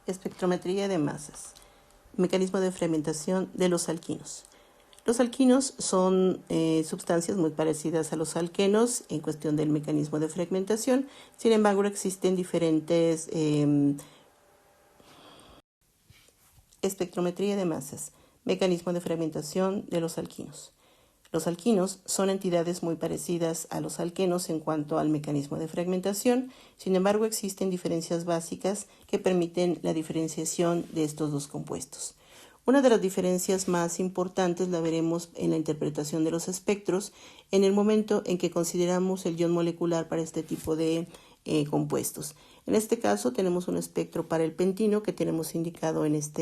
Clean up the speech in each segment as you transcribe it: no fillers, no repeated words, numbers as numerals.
Espectrometría de masas. Mecanismo de fragmentación de los alquinos. Los alquinos son sustancias muy parecidas a los alquenos en cuestión del mecanismo de fragmentación. Sin embargo, existen diferentes espectrometría de masas. Mecanismo de fragmentación de los alquinos. Los alquinos son entidades muy parecidas a los alquenos en cuanto al mecanismo de fragmentación, sin embargo existen diferencias básicas que permiten la diferenciación de estos dos compuestos. Una de las diferencias más importantes la veremos en la interpretación de los espectros en el momento en que consideramos el ion molecular para este tipo de compuestos. En este caso tenemos un espectro para el pentino que tenemos indicado en esta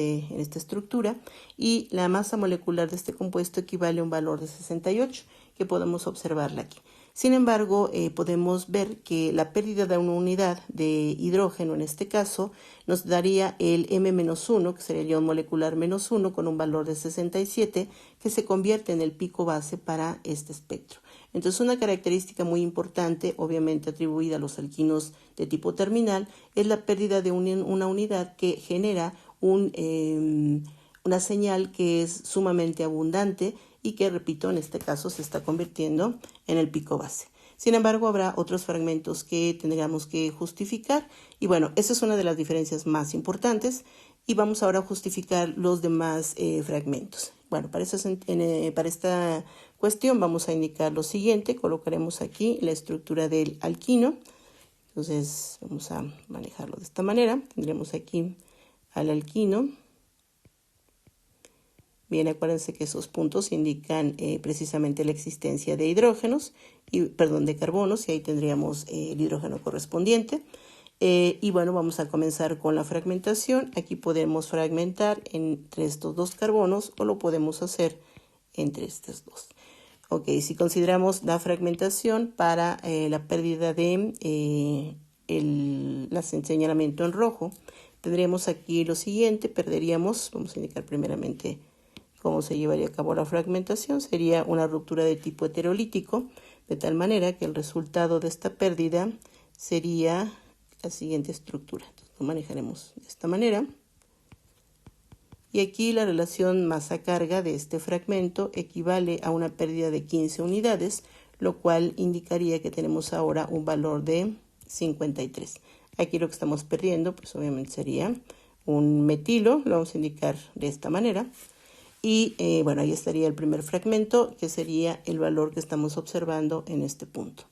estructura y la masa molecular de este compuesto equivale a un valor de 68 que podemos observarla aquí. Sin embargo, podemos ver que la pérdida de una unidad de hidrógeno en este caso nos daría el M-1, que sería el ion molecular -1 con un valor de 67 que se convierte en el pico base para este espectro. Entonces, una característica muy importante, obviamente atribuida a los alquinos de tipo terminal, es la pérdida de una unidad que genera una señal que es sumamente abundante y que, repito, en este caso se está convirtiendo en el pico base. Sin embargo, habrá otros fragmentos que tendríamos que justificar y bueno, esa es una de las diferencias más importantes y vamos ahora a justificar los demás fragmentos. Bueno, para esta cuestión vamos a indicar lo siguiente, colocaremos aquí la estructura del alquino, entonces vamos a manejarlo de esta manera, tendremos aquí al alquino. Bien, acuérdense que esos puntos indican precisamente la existencia de hidrógenos, de carbonos, y ahí tendríamos el hidrógeno correspondiente. Y bueno, vamos a comenzar con la fragmentación. Aquí podemos fragmentar entre estos dos carbonos o lo podemos hacer entre estos dos. Ok, si consideramos la fragmentación para la pérdida de el señalamiento en rojo, tendríamos aquí lo siguiente, perderíamos, vamos a indicar primeramente cómo se llevaría a cabo la fragmentación, sería una ruptura de tipo heterolítico, de tal manera que el resultado de esta pérdida sería la siguiente estructura. Entonces, lo manejaremos de esta manera. Y aquí la relación masa-carga de este fragmento equivale a una pérdida de 15 unidades, lo cual indicaría que tenemos ahora un valor de 53. Aquí lo que estamos perdiendo, pues obviamente sería un metilo, lo vamos a indicar de esta manera. Y bueno, ahí estaría el primer fragmento, que sería el valor que estamos observando en este punto.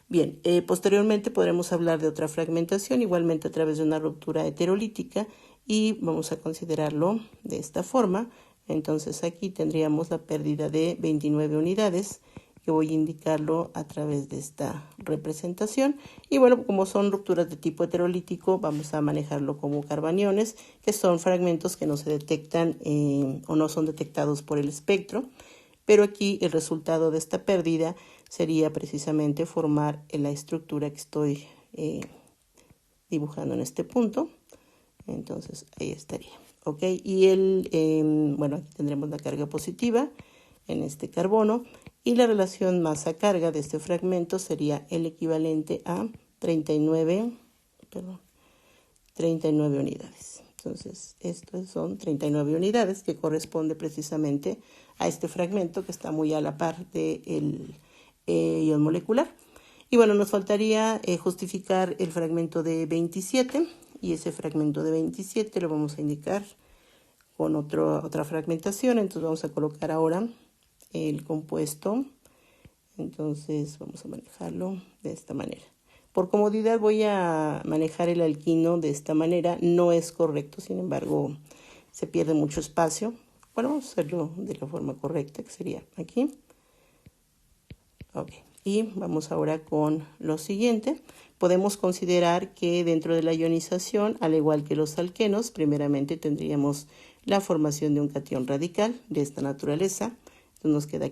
Bien, posteriormente podremos hablar de otra fragmentación, igualmente a través de una ruptura heterolítica, y vamos a considerarlo de esta forma. Entonces aquí tendríamos la pérdida de 29 unidades, que voy a indicarlo a través de esta representación. Y bueno, como son rupturas de tipo heterolítico, vamos a manejarlo como carbaniones, que son fragmentos que no se detectan o no son detectados por el espectro. Pero aquí el resultado de esta pérdida sería precisamente formar la estructura que estoy dibujando en este punto. Entonces ahí estaría. Ok, y bueno, aquí tendremos la carga positiva en este carbono y la relación masa-carga de este fragmento sería el equivalente a 39 unidades. Entonces, estos son 39 unidades que corresponde precisamente a este fragmento que está muy a la par del ion molecular. Y bueno, nos faltaría justificar el fragmento de 27 y ese fragmento de 27 lo vamos a indicar con otra fragmentación. Entonces vamos a colocar ahora el compuesto. Entonces vamos a manejarlo de esta manera. Por comodidad voy a manejar el alquino de esta manera. No es correcto, sin embargo, se pierde mucho espacio. Bueno, vamos a hacerlo de la forma correcta, que sería aquí. Ok, y vamos ahora con lo siguiente. Podemos considerar que dentro de la ionización, al igual que los alquenos, primeramente tendríamos la formación de un catión radical de esta naturaleza. Nos quedaría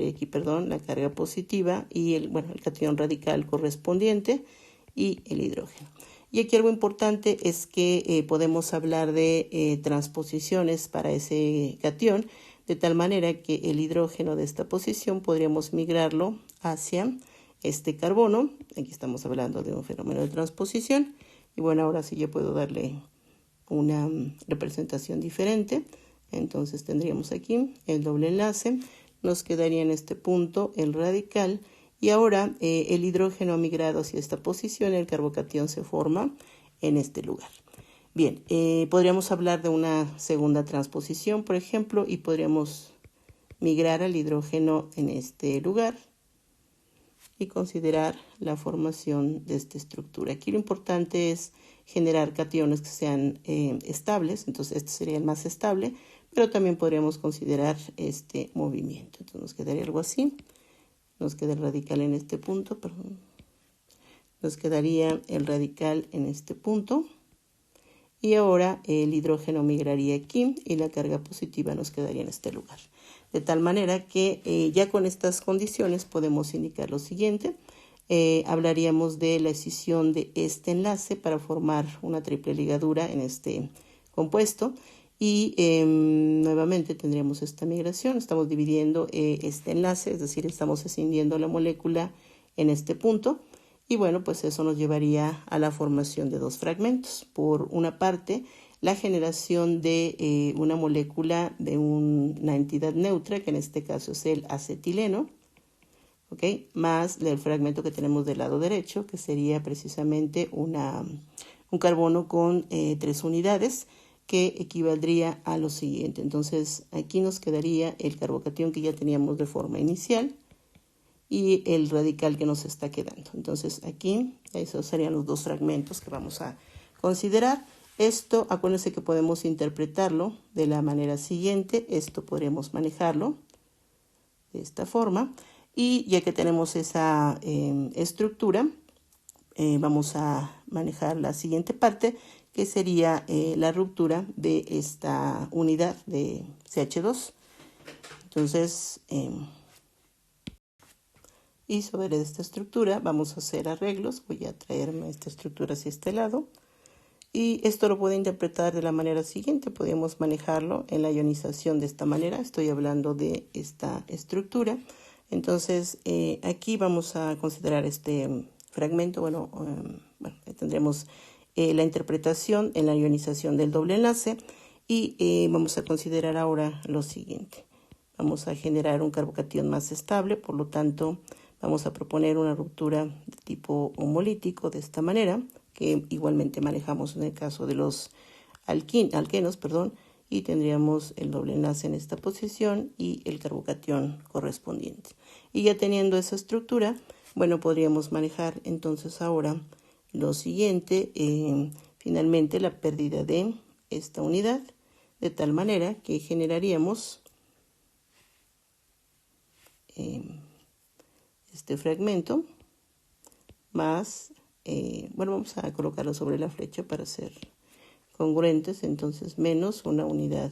aquí, la carga positiva y el catión radical correspondiente y el hidrógeno. Y aquí algo importante es que podemos hablar de transposiciones para ese catión, de tal manera que el hidrógeno de esta posición podríamos migrarlo hacia este carbono. Aquí estamos hablando de un fenómeno de transposición. Y bueno, ahora sí ya puedo darle una representación diferente. Entonces tendríamos aquí el doble enlace, nos quedaría en este punto el radical y ahora el hidrógeno ha migrado hacia esta posición y el carbocatión se forma en este lugar. Bien, podríamos hablar de una segunda transposición, por ejemplo, y podríamos migrar al hidrógeno en este lugar y considerar la formación de esta estructura. Aquí lo importante es generar cationes que sean estables, entonces este sería el más estable, pero también podríamos considerar este movimiento. Entonces nos quedaría algo así, nos queda el radical en este punto, perdón. Nos quedaría el radical en este punto y ahora el hidrógeno migraría aquí y la carga positiva nos quedaría en este lugar. De tal manera que ya con estas condiciones podemos indicar lo siguiente. Hablaríamos de la escisión de este enlace para formar una triple ligadura en este compuesto y nuevamente tendríamos esta migración. Estamos dividiendo este enlace, es decir, estamos escindiendo la molécula en este punto y bueno, pues eso nos llevaría a la formación de dos fragmentos. Por una parte, la generación de una molécula de una entidad neutra, que en este caso es el acetileno, ¿okay? Más el fragmento que tenemos del lado derecho, que sería precisamente un carbono con 3 unidades, que equivaldría a lo siguiente. Entonces, aquí nos quedaría el carbocatión que ya teníamos de forma inicial y el radical que nos está quedando. Entonces, aquí, esos serían los dos fragmentos que vamos a considerar. Esto, acuérdense que podemos interpretarlo de la manera siguiente. Esto podríamos manejarlo de esta forma. Y ya que tenemos esa estructura, vamos a manejar la siguiente parte, que sería la ruptura de esta unidad de CH2. Entonces, y sobre esta estructura vamos a hacer arreglos. Voy a traerme esta estructura hacia este lado. Y esto lo puedo interpretar de la manera siguiente. Podemos manejarlo en la ionización de esta manera. Estoy hablando de esta estructura. Entonces, aquí vamos a considerar este fragmento. Bueno, tendremos la interpretación en la ionización del doble enlace. Y vamos a considerar ahora lo siguiente. Vamos a generar un carbocatión más estable. Por lo tanto, vamos a proponer una ruptura de tipo homolítico de esta manera, que igualmente manejamos en el caso de los alquenos, y tendríamos el doble enlace en esta posición y el carbocatión correspondiente. Y ya teniendo esa estructura, bueno, podríamos manejar entonces ahora lo siguiente, finalmente la pérdida de esta unidad, de tal manera que generaríamos este fragmento más, bueno, vamos a colocarlo sobre la flecha para ser congruentes, entonces menos una unidad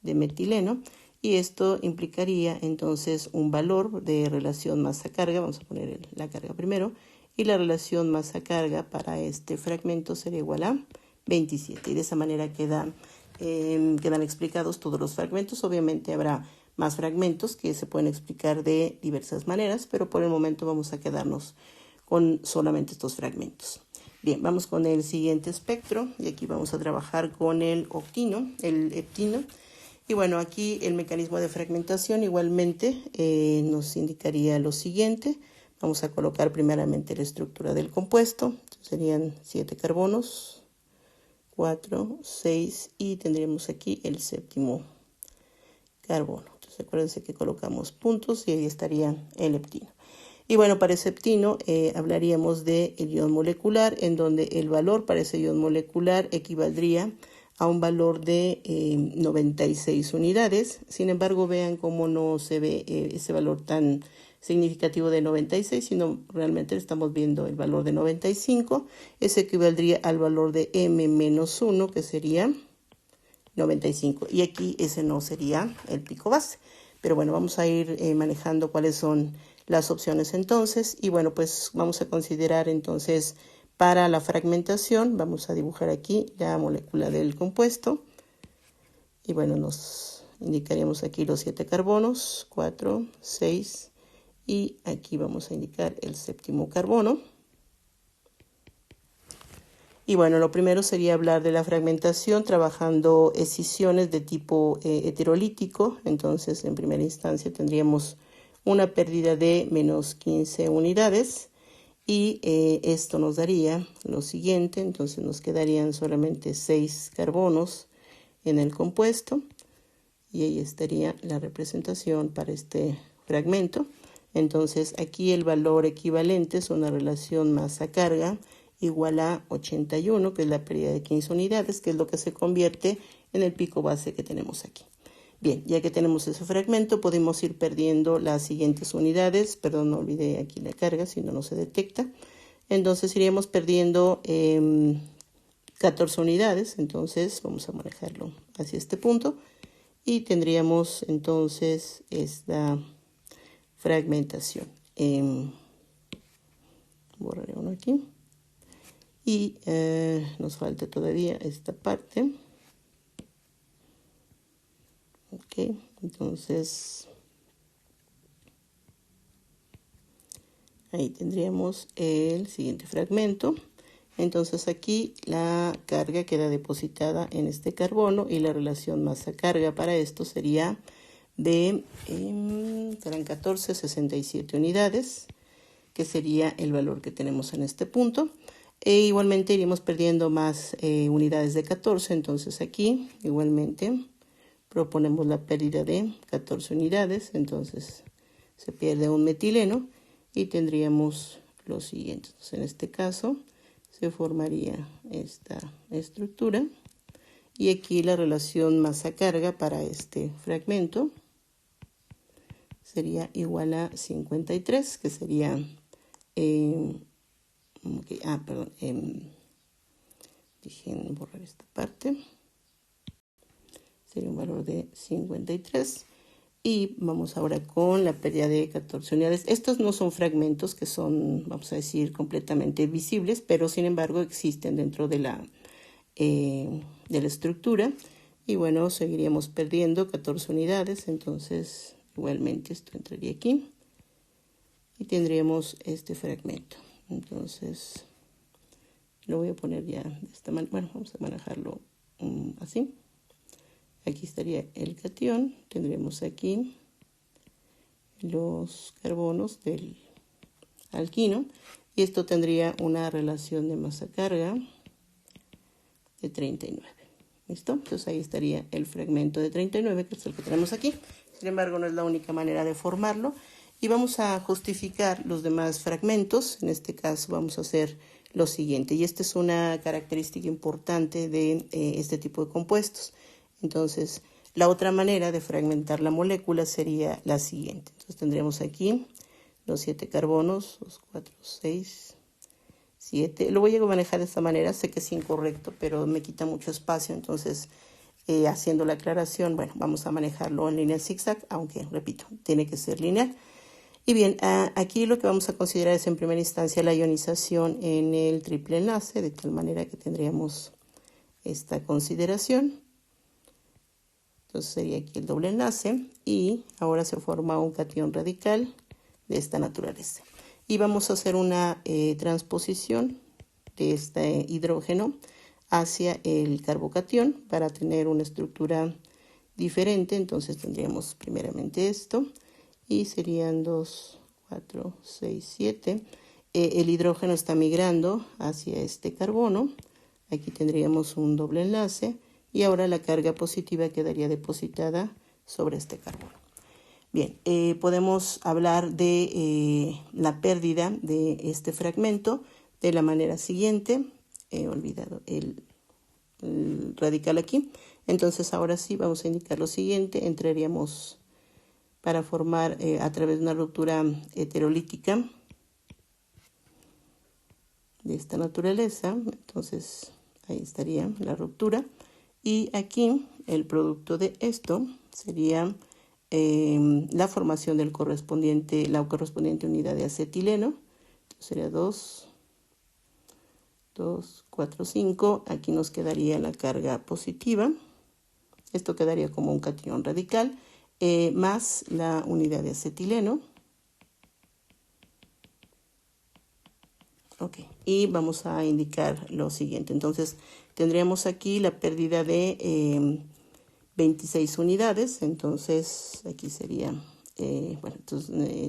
de metileno, y esto implicaría entonces un valor de relación masa-carga. Vamos a poner la carga primero, y la relación masa-carga para este fragmento sería igual a 27, y de esa manera quedan explicados todos los fragmentos. Obviamente habrá más fragmentos que se pueden explicar de diversas maneras, pero por el momento vamos a quedarnos con solamente estos fragmentos. Bien, vamos con el siguiente espectro y aquí vamos a trabajar con el heptino. Y bueno, aquí el mecanismo de fragmentación igualmente nos indicaría lo siguiente. Vamos a colocar primeramente la estructura del compuesto. Serían 7 carbonos, 4, 6 y tendríamos aquí el séptimo carbono. Entonces acuérdense que colocamos puntos y ahí estaría el heptino. Y bueno, para ese heptino hablaríamos del ion molecular, en donde el valor para ese ion molecular equivaldría a un valor de 96 unidades. Sin embargo, vean cómo no se ve ese valor tan significativo de 96, sino realmente estamos viendo el valor de 95. Ese equivaldría al valor de M-1, que sería 95. Y aquí ese no sería el pico base. Pero bueno, vamos a ir manejando cuáles son las opciones entonces. Y bueno, pues vamos a considerar entonces para la fragmentación. Vamos a dibujar aquí la molécula del compuesto. Y bueno, nos indicaríamos aquí los 7 carbonos, 4, 6. Y aquí vamos a indicar el séptimo carbono. Y bueno, lo primero sería hablar de la fragmentación trabajando escisiones de tipo heterolítico. Entonces, en primera instancia tendríamos una pérdida de menos 15 unidades y esto nos daría lo siguiente. Entonces nos quedarían solamente 6 carbonos en el compuesto y ahí estaría la representación para este fragmento. Entonces aquí el valor equivalente es una relación masa-carga igual a 81, que es la pérdida de 15 unidades, que es lo que se convierte en el pico base que tenemos aquí. Bien, ya que tenemos ese fragmento, podemos ir perdiendo las siguientes unidades. Perdón, no olvidé aquí la carga, si no, no se detecta. Entonces iríamos perdiendo 14 unidades. Entonces vamos a manejarlo hacia este punto. Y tendríamos entonces esta fragmentación. Borraré uno aquí. Y nos falta todavía esta parte. Ok, entonces ahí tendríamos el siguiente fragmento. Entonces aquí la carga queda depositada en este carbono y la relación masa-carga para esto sería de 14,67 unidades, que sería el valor que tenemos en este punto. E igualmente iríamos perdiendo más unidades de 14, entonces aquí igualmente proponemos la pérdida de 14 unidades, entonces se pierde un metileno y tendríamos lo siguiente. Entonces, en este caso se formaría esta estructura y aquí la relación masa-carga para este fragmento sería igual a 53, que sería perdón, dejen borrar esta parte, sería un valor de 53. Y vamos ahora con la pérdida de 14 unidades. Estos no son fragmentos que son, vamos a decir, completamente visibles, pero sin embargo existen dentro de la estructura. Y bueno, seguiríamos perdiendo 14 unidades, entonces igualmente esto entraría aquí y tendríamos este fragmento. Entonces lo voy a poner ya de esta manera. Bueno, vamos a manejarlo así. Aquí estaría el catión, tendremos aquí los carbonos del alquino y esto tendría una relación de masa-carga de 39. ¿Listo? Entonces ahí estaría el fragmento de 39, que es el que tenemos aquí. Sin embargo, no es la única manera de formarlo. Y vamos a justificar los demás fragmentos. En este caso vamos a hacer lo siguiente. Y esta es una característica importante de este tipo de compuestos. Entonces, la otra manera de fragmentar la molécula sería la siguiente. Entonces, tendríamos aquí los 7 carbonos, 2, 4, 6, 7. Lo voy a manejar de esta manera. Sé que es incorrecto, pero me quita mucho espacio. Entonces, haciendo la aclaración, bueno, vamos a manejarlo en línea zigzag, aunque, repito, tiene que ser lineal. Y bien, aquí lo que vamos a considerar es en primera instancia la ionización en el triple enlace, de tal manera que tendríamos esta consideración. Entonces sería aquí el doble enlace y ahora se forma un catión radical de esta naturaleza. Y vamos a hacer una transposición de este hidrógeno hacia el carbocatión para tener una estructura diferente. Entonces tendríamos primeramente esto y serían 2, 4, 6, 7. El hidrógeno está migrando hacia este carbono. Aquí tendríamos un doble enlace. Y ahora la carga positiva quedaría depositada sobre este carbono. Bien, podemos hablar de la pérdida de este fragmento de la manera siguiente. He olvidado el radical aquí. Entonces ahora sí vamos a indicar lo siguiente. Entraríamos para formar a través de una ruptura heterolítica de esta naturaleza. Entonces ahí estaría la ruptura. Y aquí el producto de esto sería la formación del la correspondiente unidad de acetileno. Entonces sería 2, 4, 5. Aquí nos quedaría la carga positiva. Esto quedaría como un catión radical, más la unidad de acetileno. Ok, y vamos a indicar lo siguiente. Entonces, tendríamos aquí la pérdida de 26 unidades. Entonces, aquí sería,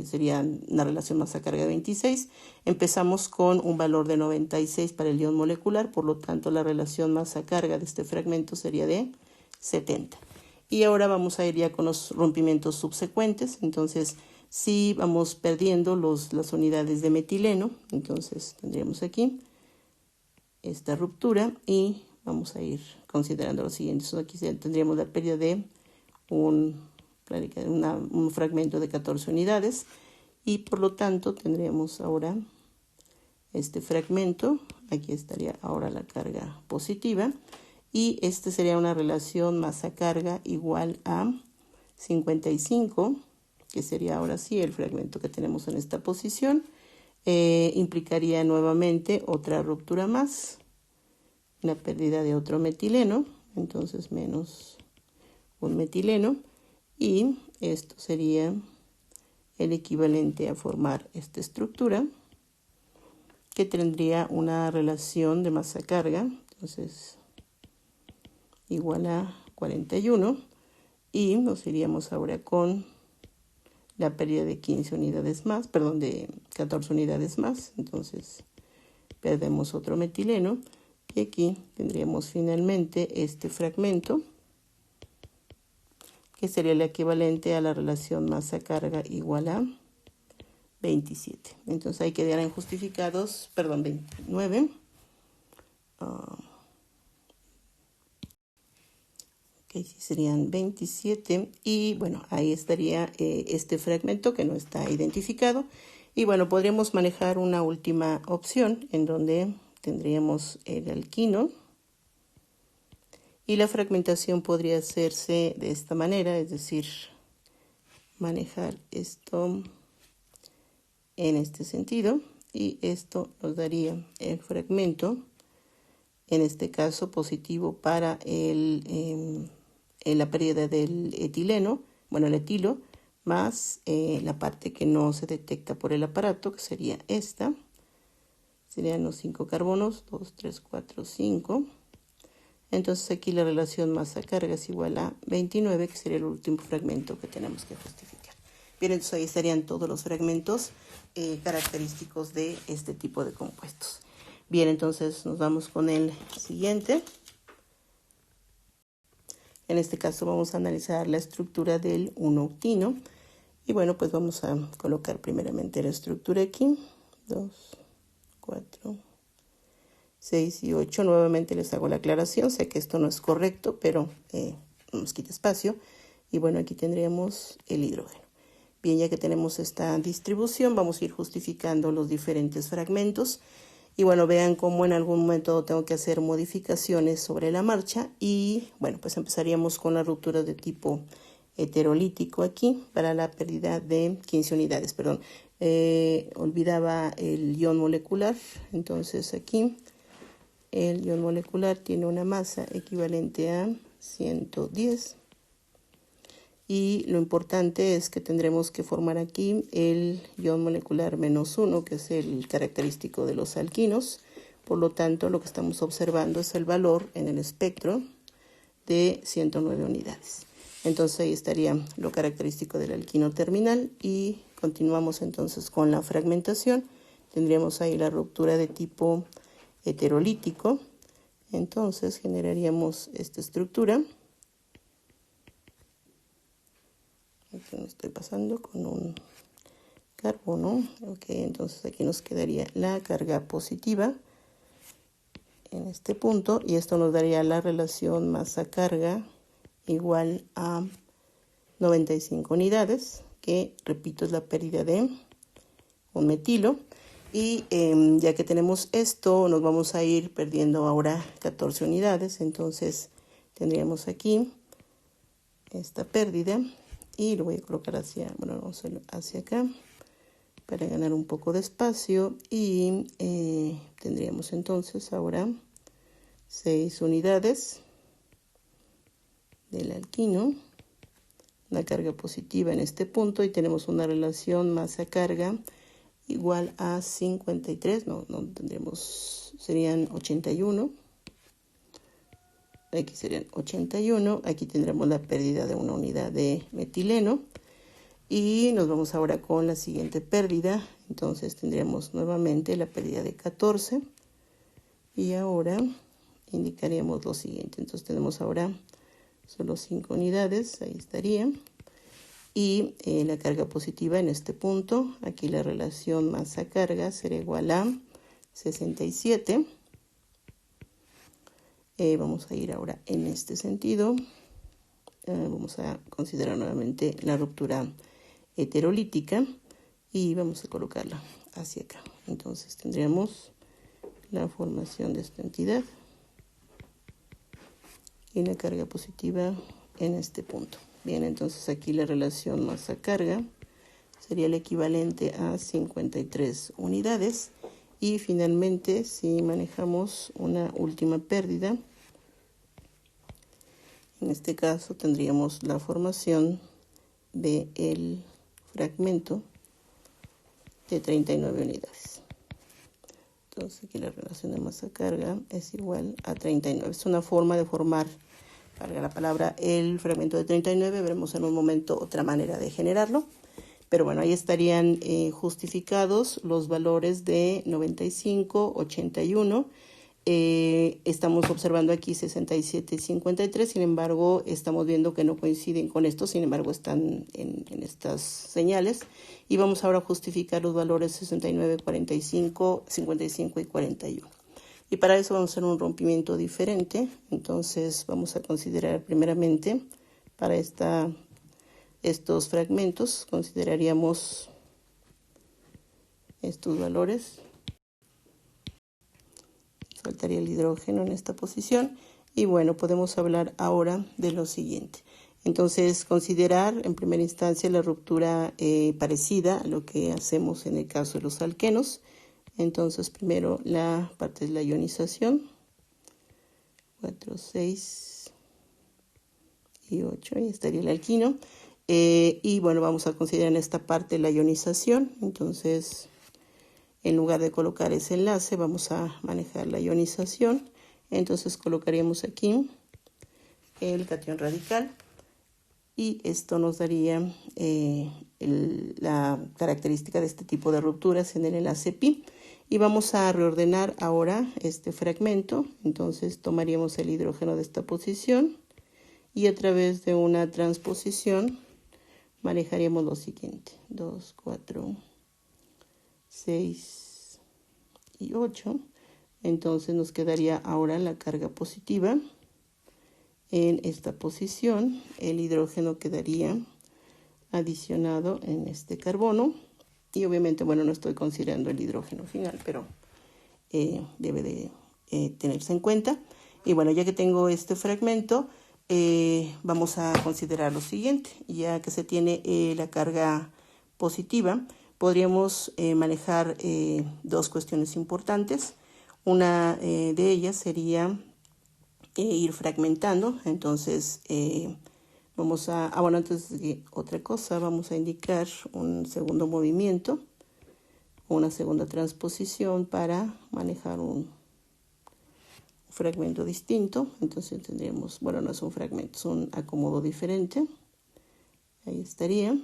sería una relación masa-carga de 26. Empezamos con un valor de 96 para el ion molecular, por lo tanto, la relación masa-carga de este fragmento sería de 70. Y ahora vamos a ir ya con los rompimientos subsecuentes. Entonces, si vamos perdiendo las unidades de metileno, entonces tendríamos aquí esta ruptura y vamos a ir considerando lo siguiente. Aquí tendríamos la pérdida de un fragmento de 14 unidades y por lo tanto tendríamos ahora este fragmento. Aquí estaría ahora la carga positiva y este sería una relación masa-carga igual a 55, que sería ahora sí el fragmento que tenemos en esta posición. Implicaría nuevamente otra ruptura más, la pérdida de otro metileno, entonces menos un metileno, y esto sería el equivalente a formar esta estructura, que tendría una relación de masa-carga, entonces igual a 41, y nos iríamos ahora con la pérdida de 15 unidades más, perdón, de 14 unidades más. Entonces perdemos otro metileno y aquí tendríamos finalmente este fragmento que sería el equivalente a la relación masa-carga igual a 27. Entonces ahí quedarán justificados, perdón, 29. Serían 27 y bueno, ahí estaría este fragmento que no está identificado. Y bueno, podríamos manejar una última opción en donde tendríamos el alquino y la fragmentación podría hacerse de esta manera, es decir, manejar esto en este sentido y esto nos daría el fragmento, en este caso positivo para la pérdida del etileno, bueno, el etilo, más la parte que no se detecta por el aparato, que sería esta. Serían los 5 carbonos, 2, 3, 4, 5. Entonces aquí la relación masa-carga es igual a 29, que sería el último fragmento que tenemos que justificar. Bien, entonces ahí estarían todos los fragmentos característicos de este tipo de compuestos. Bien, entonces nos vamos con el siguiente. En este caso vamos a analizar la estructura del 1-octino. Y bueno, pues vamos a colocar primeramente la estructura aquí. 2, 4, 6 y 8. Nuevamente les hago la aclaración. Sé que esto no es correcto, pero nos quita espacio. Y bueno, aquí tendríamos el hidrógeno. Bien, ya que tenemos esta distribución, vamos a ir justificando los diferentes fragmentos. Y bueno, vean cómo en algún momento tengo que hacer modificaciones sobre la marcha. Y bueno, pues empezaríamos con la ruptura de tipo heterolítico aquí para la pérdida de 15 unidades. Perdón, olvidaba el ion molecular. Entonces aquí el ion molecular tiene una masa equivalente a 110. Y lo importante es que tendremos que formar aquí el ion molecular -1, que es el característico de los alquinos. Por lo tanto, lo que estamos observando es el valor en el espectro de 109 unidades. Entonces ahí estaría lo característico del alquino terminal y continuamos entonces con la fragmentación. Tendríamos ahí la ruptura de tipo heterolítico. Entonces generaríamos esta estructura. Aquí me estoy pasando con un carbono. Ok, entonces aquí nos quedaría la carga positiva en este punto y esto nos daría la relación masa-carga igual a 95 unidades, que repito es la pérdida de un metilo. Y ya que tenemos esto, nos vamos a ir perdiendo ahora 14 unidades. Entonces tendríamos aquí esta pérdida. Y lo voy a colocar hacia acá para ganar un poco de espacio. Y tendríamos entonces ahora 6 unidades del alquino, una carga positiva en este punto y tenemos una relación masa-carga igual a 53, no tendremos, serían 81. Aquí serían 81, aquí tendremos la pérdida de una unidad de metileno. Y nos vamos ahora con la siguiente pérdida, entonces tendríamos nuevamente la pérdida de 14. Y ahora indicaríamos lo siguiente, entonces tenemos ahora solo 5 unidades, ahí estarían. Y la carga positiva en este punto, aquí la relación masa-carga será igual a 67. Vamos a ir ahora en este sentido. Vamos a considerar nuevamente la ruptura heterolítica y vamos a colocarla hacia acá. Entonces tendríamos la formación de esta entidad y la carga positiva en este punto. Bien, entonces aquí la relación masa-carga sería el equivalente a 53 unidades. Y finalmente, si manejamos una última pérdida, en este caso tendríamos la formación del fragmento de 39 unidades. Entonces aquí la relación de masa-carga es igual a 39. Es una forma de formar, valga la palabra, el fragmento de 39. Veremos en un momento otra manera de generarlo. Pero bueno, ahí estarían justificados los valores de 95, 81. Estamos observando aquí 67 y 53, sin embargo, estamos viendo que no coinciden con esto, sin embargo, están en estas señales. Y vamos ahora a justificar los valores 69, 45, 55 y 41. Y para eso vamos a hacer un rompimiento diferente. Entonces, vamos a considerar primeramente para estos fragmentos, consideraríamos estos valores. Faltaría el hidrógeno en esta posición. Y bueno, podemos hablar ahora de lo siguiente. Entonces, considerar en primera instancia la ruptura parecida a lo que hacemos en el caso de los alquenos. Entonces, primero la parte de la ionización. 4, 6 y 8. Ahí estaría el alquino. Y bueno, vamos a considerar en esta parte la ionización. Entonces, en lugar de colocar ese enlace, vamos a manejar la ionización. Entonces colocaríamos aquí el catión radical y esto nos daría la característica de este tipo de rupturas en el enlace pi. Y vamos a reordenar ahora este fragmento. Entonces tomaríamos el hidrógeno de esta posición y a través de una transposición manejaríamos lo siguiente: 2, 4, 6 y 8. Entonces nos quedaría ahora la carga positiva en esta posición. El hidrógeno quedaría adicionado en este carbono. Y obviamente, bueno, no estoy considerando el hidrógeno final, pero debe de tenerse en cuenta. Y bueno, ya que tengo este fragmento, vamos a considerar lo siguiente. Ya que se tiene la carga positiva, podríamos manejar dos cuestiones importantes. Una de ellas sería ir fragmentando. Entonces, vamos a... bueno, antes de otra cosa, vamos a indicar un segundo movimiento, una segunda transposición para manejar un fragmento distinto. Entonces tendríamos, bueno, no es un fragmento, es un acomodo diferente. Ahí estaría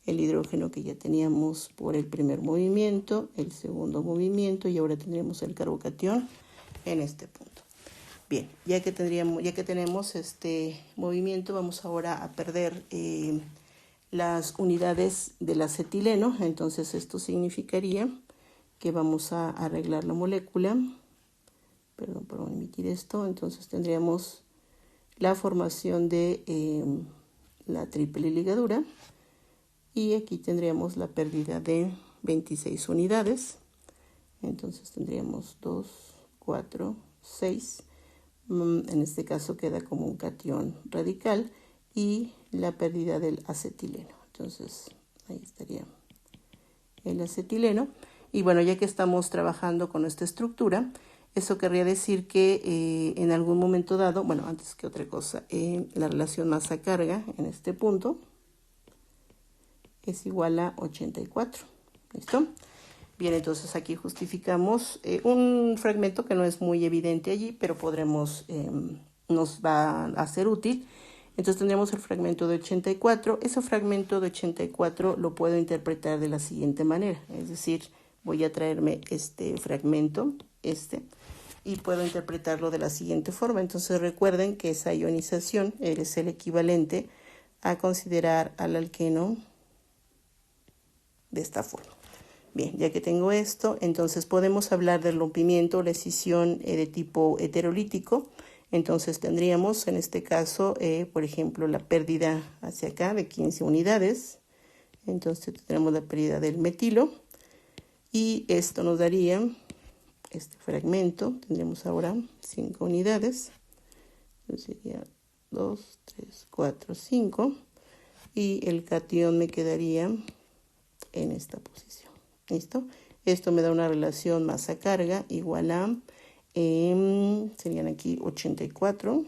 el hidrógeno que ya teníamos por el primer movimiento, el segundo movimiento, y ahora tendríamos el carbocatión en este punto. Bien, ya que tenemos este movimiento, vamos ahora a perder las unidades del acetileno. Entonces esto significaría que vamos a arreglar la molécula. Perdón por omitir esto. Entonces tendríamos la formación de la triple ligadura. Y aquí tendríamos la pérdida de 26 unidades. Entonces tendríamos 2, 4, 6. En este caso queda como un catión radical y la pérdida del acetileno. Entonces ahí estaría el acetileno. Y bueno, ya que estamos trabajando con esta estructura, eso querría decir que en algún momento dado, bueno, antes que otra cosa, la relación masa-carga en este punto es igual a 84. ¿Listo? Bien, entonces aquí justificamos un fragmento que no es muy evidente allí, pero nos va a ser útil. Entonces tendríamos el fragmento de 84. Ese fragmento de 84 lo puedo interpretar de la siguiente manera. Es decir, voy a traerme este fragmento, y puedo interpretarlo de la siguiente forma. Entonces recuerden que esa ionización es el equivalente a considerar al alqueno de esta forma. Bien, ya que tengo esto, entonces podemos hablar del rompimiento o la escisión de tipo heterolítico. Entonces tendríamos en este caso, por ejemplo, la pérdida hacia acá de 15 unidades. Entonces tendremos la pérdida del metilo y esto nos daría este fragmento. Tendríamos ahora 5 unidades. Entonces sería 2, 3, 4, 5 y el catión me quedaría en esta posición. ¿Listo? Esto me da una relación masa-carga igual a, serían aquí 84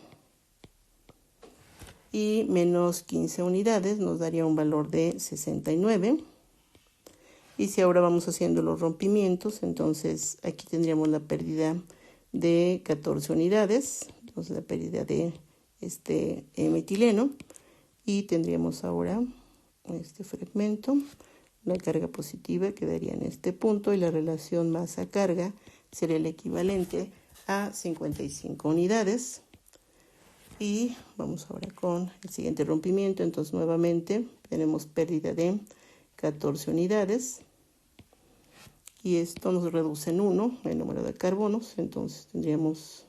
y menos 15 unidades nos daría un valor de 69. Y si ahora vamos haciendo los rompimientos, entonces aquí tendríamos la pérdida de 14 unidades, entonces la pérdida de este metileno, y tendríamos ahora este fragmento. La carga positiva quedaría en este punto y la relación masa-carga sería el equivalente a 55 unidades. Y vamos ahora con el siguiente rompimiento. Entonces nuevamente tenemos pérdida de 14 unidades. Y esto nos reduce en 1 el número de carbonos. Entonces tendríamos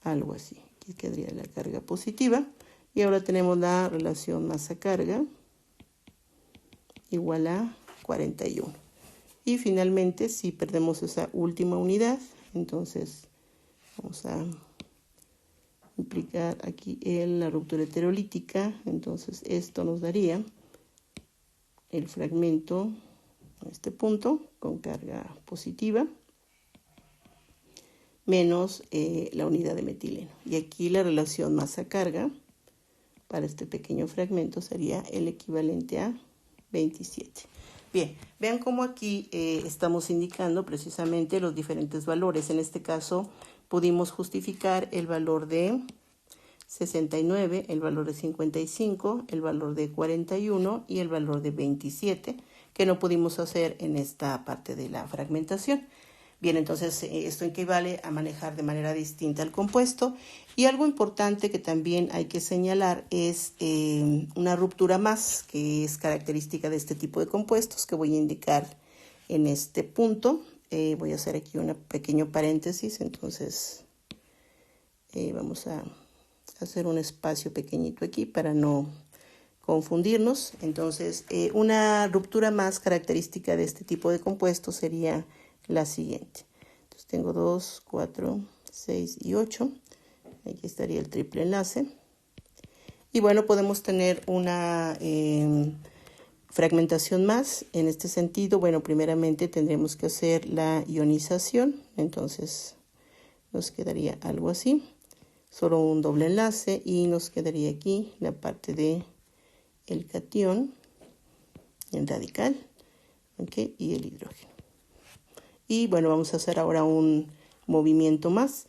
algo así. Aquí quedaría la carga positiva. Y ahora tenemos la relación masa-carga igual a 41. Y finalmente, si perdemos esa última unidad, entonces vamos a implicar aquí la ruptura heterolítica. Entonces esto nos daría el fragmento en este punto con carga positiva menos la unidad de metileno. Y aquí la relación masa-carga para este pequeño fragmento sería el equivalente a 27. Bien, vean cómo aquí estamos indicando precisamente los diferentes valores. En este caso pudimos justificar el valor de 69, el valor de 55, el valor de 41 y el valor de 27, que no pudimos hacer en esta parte de la fragmentación. Bien, entonces esto equivale a manejar de manera distinta el compuesto. Y algo importante que también hay que señalar es una ruptura más, que es característica de este tipo de compuestos, que voy a indicar en este punto. Voy a hacer aquí un pequeño paréntesis, entonces vamos a hacer un espacio pequeñito aquí para no confundirnos. Entonces, una ruptura más característica de este tipo de compuestos sería la siguiente. Entonces tengo 2, 4, 6 y 8. Aquí estaría el triple enlace. Y bueno, podemos tener una fragmentación más. En este sentido, bueno, primeramente tendremos que hacer la ionización. Entonces nos quedaría algo así. Solo un doble enlace y nos quedaría aquí la parte de el catión, el radical, ¿okay? Y el hidrógeno. Y bueno, vamos a hacer ahora un movimiento más.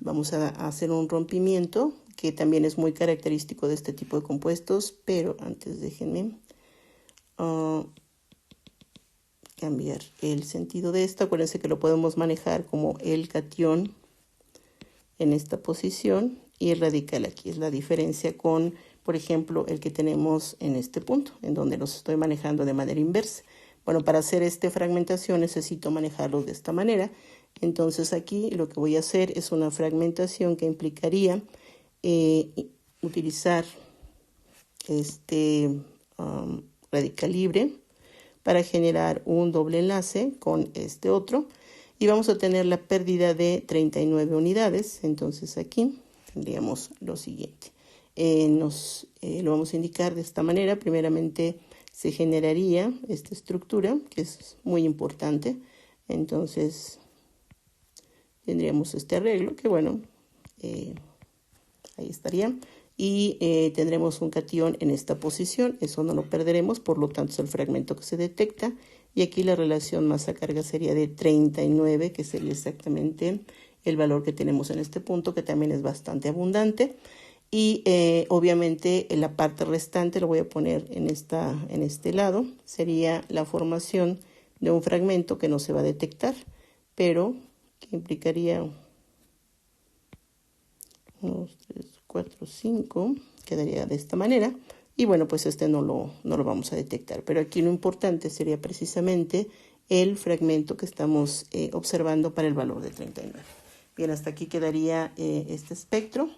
Vamos a hacer un rompimiento que también es muy característico de este tipo de compuestos, pero antes déjenme cambiar el sentido de esto. Acuérdense que lo podemos manejar como el catión en esta posición y el radical aquí. Es la diferencia con, por ejemplo, el que tenemos en este punto, en donde los estoy manejando de manera inversa. Bueno, para hacer esta fragmentación necesito manejarlos de esta manera. Entonces aquí lo que voy a hacer es una fragmentación que implicaría utilizar este radical libre para generar un doble enlace con este otro. Y vamos a tener la pérdida de 39 unidades. Entonces aquí tendríamos lo siguiente. Lo vamos a indicar de esta manera. Primeramente se generaría esta estructura, que es muy importante. Entonces tendríamos este arreglo, que bueno, ahí estaría. Y tendremos un catión en esta posición. Eso no lo perderemos, por lo tanto es el fragmento que se detecta. Y aquí la relación masa-carga sería de 39, que sería exactamente el valor que tenemos en este punto, que también es bastante abundante. Y obviamente en la parte restante lo voy a poner en este lado. Sería la formación de un fragmento que no se va a detectar, pero que implicaría 1, 2, 3, 4, 5. Quedaría de esta manera. Y bueno, pues este no lo vamos a detectar. Pero aquí lo importante sería precisamente el fragmento que estamos observando para el valor de 39. Bien, hasta aquí quedaría este espectro.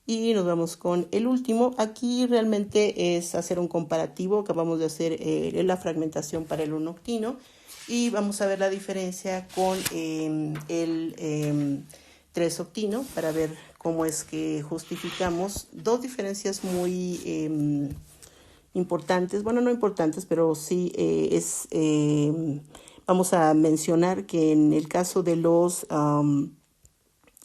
Y nos vamos con el último. Aquí realmente es hacer un comparativo. Acabamos de hacer la fragmentación para el 1-octino. Y vamos a ver la diferencia con el 3-octino para ver cómo es que justificamos dos diferencias muy importantes. Bueno, no importantes, pero sí vamos a mencionar que en el caso de los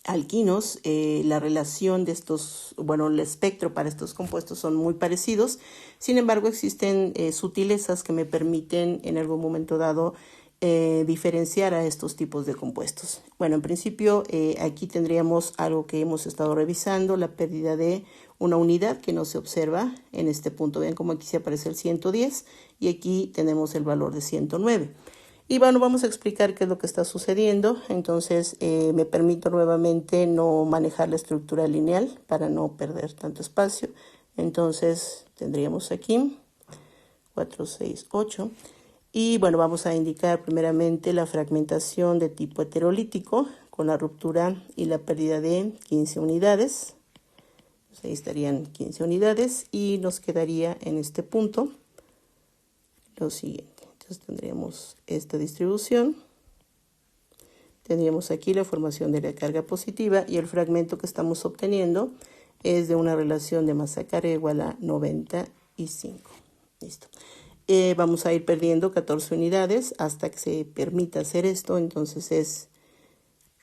alquinos, la relación de estos, bueno, el espectro para estos compuestos son muy parecidos. Sin embargo, existen sutilezas que me permiten en algún momento dado diferenciar a estos tipos de compuestos. Bueno, en principio aquí tendríamos algo que hemos estado revisando, la pérdida de una unidad que no se observa en este punto. Ven cómo aquí se aparece el 110 y aquí tenemos el valor de 109. Y bueno, vamos a explicar qué es lo que está sucediendo. Entonces me permito nuevamente no manejar la estructura lineal para no perder tanto espacio. Entonces tendríamos aquí 4, 6, 8. Y bueno, vamos a indicar primeramente la fragmentación de tipo heterolítico con la ruptura y la pérdida de 15 unidades. Entonces, ahí estarían 15 unidades y nos quedaría en este punto lo siguiente. Entonces tendríamos esta distribución, tendríamos aquí la formación de la carga positiva y el fragmento que estamos obteniendo es de una relación de masa-carga igual a 95. Listo. Vamos a ir perdiendo 14 unidades hasta que se permita hacer esto. Entonces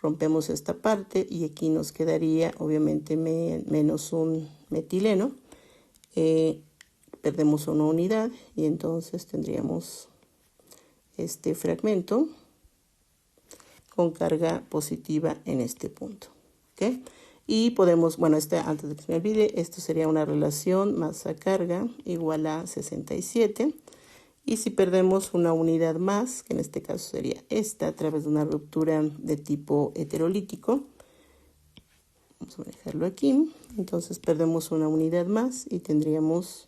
rompemos esta parte y aquí nos quedaría obviamente menos un metileno. Perdemos una unidad y entonces tendríamos este fragmento con carga positiva en este punto. ¿Okay? Y podemos, bueno, antes de que se me olvide, esto sería una relación masa-carga igual a 67. Y si perdemos una unidad más, que en este caso sería esta, a través de una ruptura de tipo heterolítico, vamos a dejarlo aquí. Entonces perdemos una unidad más y tendríamos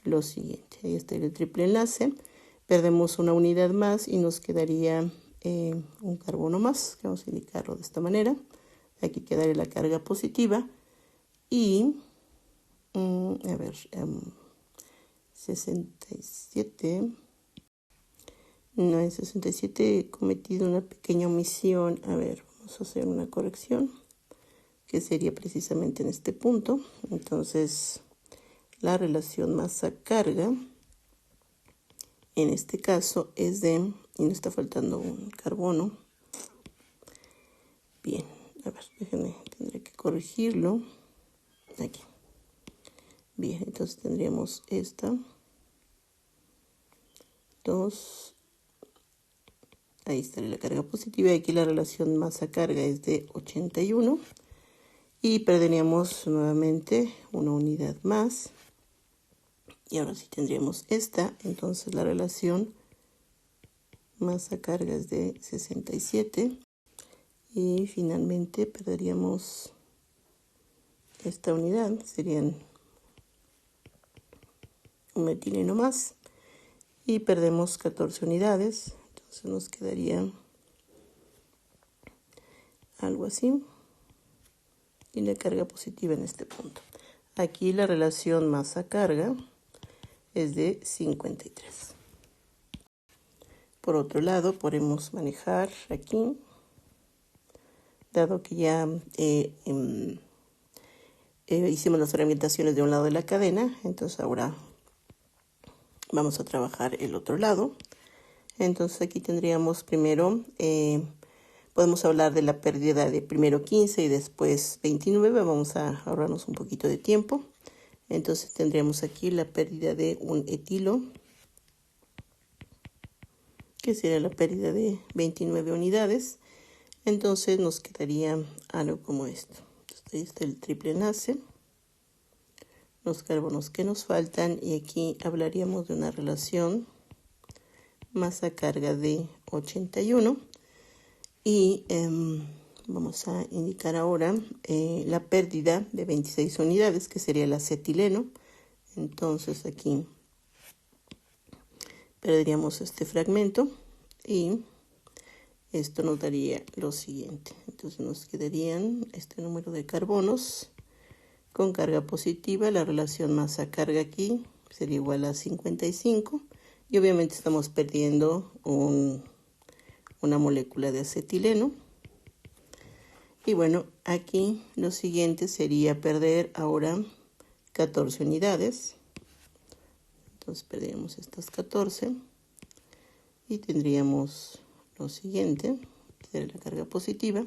lo siguiente. Ahí está el triple enlace. Perdemos una unidad más y nos quedaría un carbono más, que vamos a indicarlo de esta manera. Aquí quedaría la carga positiva y, 67. No, en 67 he cometido una pequeña omisión. A ver, vamos a hacer una corrección, que sería precisamente en este punto. Entonces, la relación masa-carga en este caso es de, y nos está faltando un carbono. Bien, a ver, déjenme, tendré que corregirlo. Aquí. Bien, entonces tendríamos esta. 2. Ahí está la carga positiva y aquí la relación masa-carga es de 81. Y perderíamos nuevamente una unidad más. Y ahora sí tendríamos esta, entonces la relación masa-carga es de 67. Y finalmente perderíamos esta unidad, serían un metileno más. Y perdemos 14 unidades, entonces nos quedaría algo así. Y la carga positiva en este punto. Aquí la relación masa-carga es de 53. Por otro lado, podemos manejar aquí, dado que ya hicimos las fragmentaciones de un lado de la cadena, entonces ahora vamos a trabajar el otro lado. Entonces aquí tendríamos primero, podemos hablar de la pérdida de primero 15 y después 29, vamos a ahorrarnos un poquito de tiempo. Entonces tendríamos aquí la pérdida de un etilo que sería la pérdida de 29 unidades. Entonces nos quedaría algo como esto. Entonces, ahí está el triple enlace, los carbonos que nos faltan, y aquí hablaríamos de una relación masa-carga de 81. Y vamos a indicar ahora la pérdida de 26 unidades, que sería el acetileno. Entonces aquí perderíamos este fragmento y esto nos daría lo siguiente. Entonces nos quedarían este número de carbonos con carga positiva. La relación masa-carga aquí sería igual a 55. Y obviamente estamos perdiendo una molécula de acetileno. Y bueno, aquí lo siguiente sería perder ahora 14 unidades. Entonces perderíamos estas 14 y tendríamos lo siguiente, que sería la carga positiva.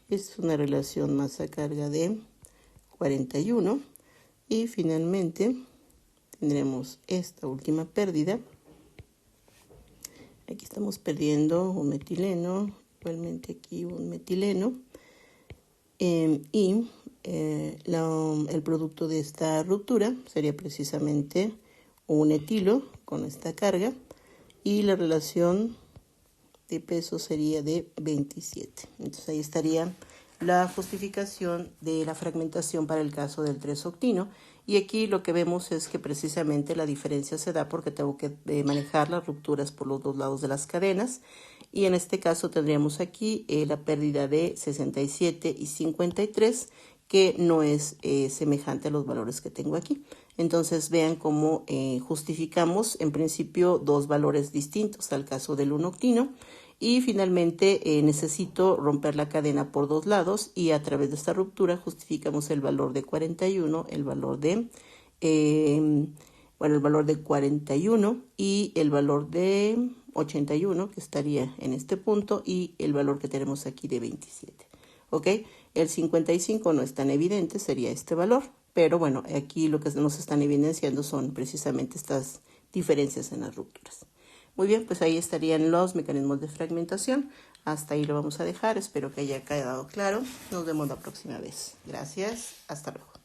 Esta es una relación masa-carga de 41. Y finalmente tendremos esta última pérdida. Aquí estamos perdiendo un metileno, igualmente aquí un metileno. El producto de esta ruptura sería precisamente un etilo con esta carga, y la relación de peso sería de 27. Entonces ahí estaría la justificación de la fragmentación para el caso del 3-octino. Y aquí lo que vemos es que precisamente la diferencia se da porque tengo que manejar las rupturas por los dos lados de las cadenas. Y en este caso tendríamos aquí la pérdida de 67 y 53, que no es semejante a los valores que tengo aquí. Entonces vean cómo justificamos en principio dos valores distintos al caso del 1-octino. Y finalmente necesito romper la cadena por dos lados, y a través de esta ruptura justificamos el valor de 41, el valor de 41 y el valor de 81, que estaría en este punto, y el valor que tenemos aquí de 27. ¿Ok? El 55 no es tan evidente, sería este valor, pero bueno, aquí lo que nos están evidenciando son precisamente estas diferencias en las rupturas. Muy bien, pues ahí estarían los mecanismos de fragmentación. Hasta ahí lo vamos a dejar. Espero que haya quedado claro. Nos vemos la próxima vez. Gracias. Hasta luego.